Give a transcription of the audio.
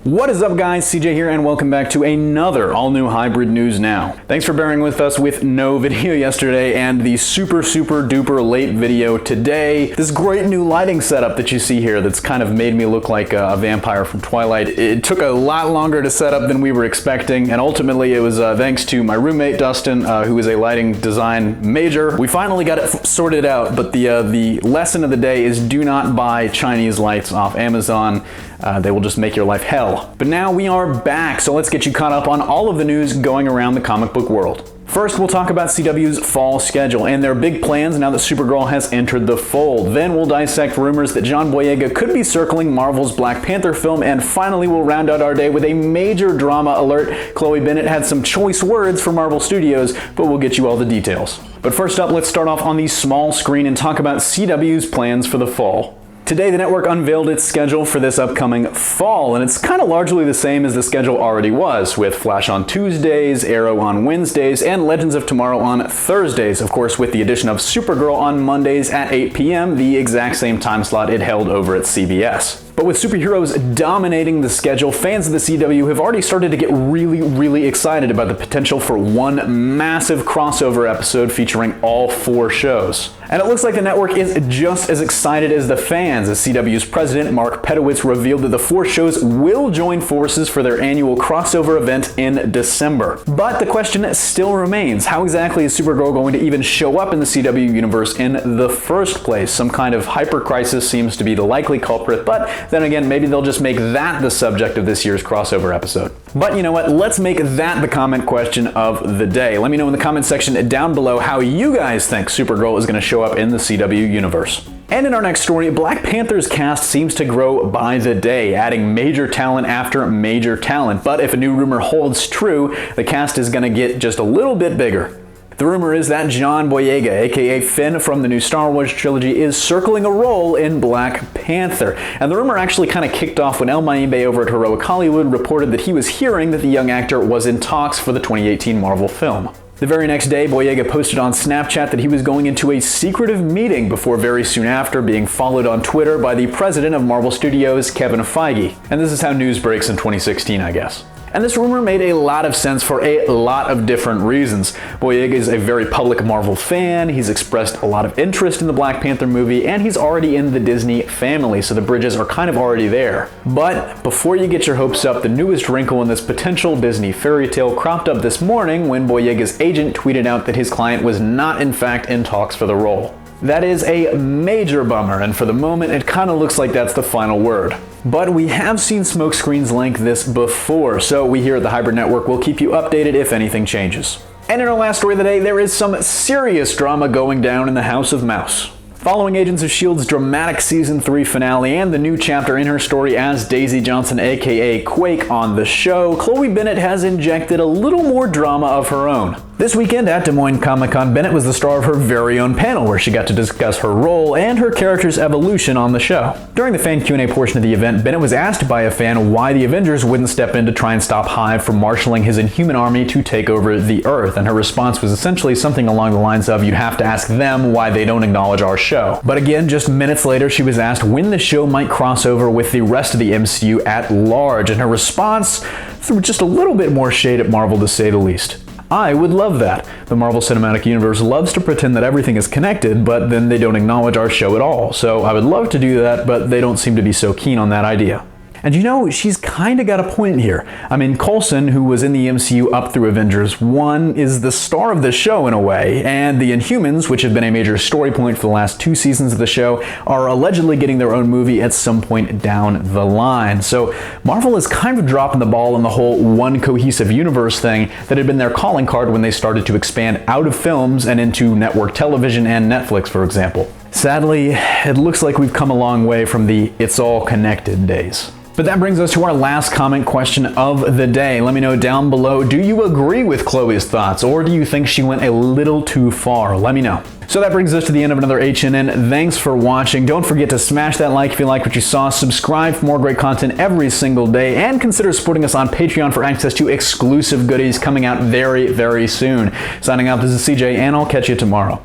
What is up, guys? CJ here, and welcome back to another all-new Hybrid News Now. Thanks for bearing with us with no video yesterday and the super duper late video today. This great new lighting setup that you see here that's kind of made me look like a vampire from Twilight. It took a lot longer to set up than we were expecting, and ultimately it was thanks to my roommate Dustin, who is a lighting design major. We finally got it sorted out, but the lesson of the day is do not buy Chinese lights off Amazon. They will just make your life hell. But now we are back, so let's get you caught up on all of the news going around the comic book world. First, we'll talk about CW's fall schedule and their big plans now that Supergirl has entered the fold. Then we'll dissect rumors that John Boyega could be circling Marvel's Black Panther film, and finally we'll round out our day with a major drama alert. Chloe Bennett had some choice words for Marvel Studios, but we'll get you all the details. But first up, let's start off on the small screen and talk about CW's plans for the fall. Today, the network unveiled its schedule for this upcoming fall, and it's kind of largely the same as the schedule already was, with Flash on Tuesdays, Arrow on Wednesdays, and Legends of Tomorrow on Thursdays, of course with the addition of Supergirl on Mondays at 8 p.m., the exact same time slot it held over at CBS. But with superheroes dominating the schedule, fans of the CW have already started to get really excited about the potential for one massive crossover episode featuring all 4 shows. And it looks like the network is just as excited as the fans, as CW's president Mark Pedowitz revealed that the 4 shows will join forces for their annual crossover event in December. But the question still remains, how exactly is Supergirl going to even show up in the CW universe in the first place? Some kind of hyper-crisis seems to be the likely culprit, but then again, maybe they'll just make that the subject of this year's crossover episode. But you know what? Let's make that the comment question of the day. Let me know in the comment section down below how you guys think Supergirl is going to show up in the CW universe. And in our next story, Black Panther's cast seems to grow by the day, adding major talent after major talent. But if a new rumor holds true, the cast is going to get just a little bit bigger. The rumor is that John Boyega, aka Finn from the new Star Wars trilogy, is circling a role in Black Panther. And the rumor actually kind of kicked off when El Maimbe over at Heroic Hollywood reported that he was hearing that the young actor was in talks for the 2018 Marvel film. The very next day, Boyega posted on Snapchat that he was going into a secretive meeting before very soon after being followed on Twitter by the president of Marvel Studios, Kevin Feige. And this is how news breaks in 2016, I guess. And this rumor made a lot of sense for a lot of different reasons. Boyega is a very public Marvel fan, he's expressed a lot of interest in the Black Panther movie, and he's already in the Disney family, so the bridges are kind of already there. But before you get your hopes up, the newest wrinkle in this potential Disney fairy tale cropped up this morning when Boyega's agent tweeted out that his client was not in fact in talks for the role. That is a major bummer, and for the moment it kind of looks like that's the final word. But we have seen smokescreens like this before, so we here at the Hybrid Network will keep you updated if anything changes. And in our last story of the day, there is some serious drama going down in the House of Mouse. Following Agents of S.H.I.E.L.D.'s dramatic Season 3 finale and the new chapter in her story as Daisy Johnson aka Quake on the show, Chloe Bennett has injected a little more drama of her own. This weekend at Des Moines Comic-Con, Bennett was the star of her very own panel where she got to discuss her role and her character's evolution on the show. During the fan Q&A portion of the event, Bennett was asked by a fan why the Avengers wouldn't step in to try and stop Hive from marshaling his Inhuman army to take over the Earth, and her response was essentially something along the lines of, "You'd have to ask them why they don't acknowledge our show." But again, just minutes later, she was asked when the show might cross over with the rest of the MCU at large, and her response threw just a little bit more shade at Marvel, to say the least. I would love that. The Marvel Cinematic Universe loves to pretend that everything is connected, but then they don't acknowledge our show at all. So I would love to do that, but they don't seem to be so keen on that idea. And you know, she's kind of got a point here. I mean, Coulson, who was in the MCU up through Avengers 1, is the star of the show in a way, and the Inhumans, which have been a major story point for the last 2 seasons of the show, are allegedly getting their own movie at some point down the line. So Marvel is kind of dropping the ball on the whole one cohesive universe thing that had been their calling card when they started to expand out of films and into network television and Netflix, for example. Sadly, it looks like we've come a long way from the "it's all connected" days. But that brings us to our last comment question of the day. Let me know down below, do you agree with Chloe's thoughts, or do you think she went a little too far? Let me know. So that brings us to the end of another HNN. Thanks for watching. Don't forget to smash that like if you like what you saw, subscribe for more great content every single day, and consider supporting us on Patreon for access to exclusive goodies coming out very soon. Signing out, this is CJ, and I'll catch you tomorrow.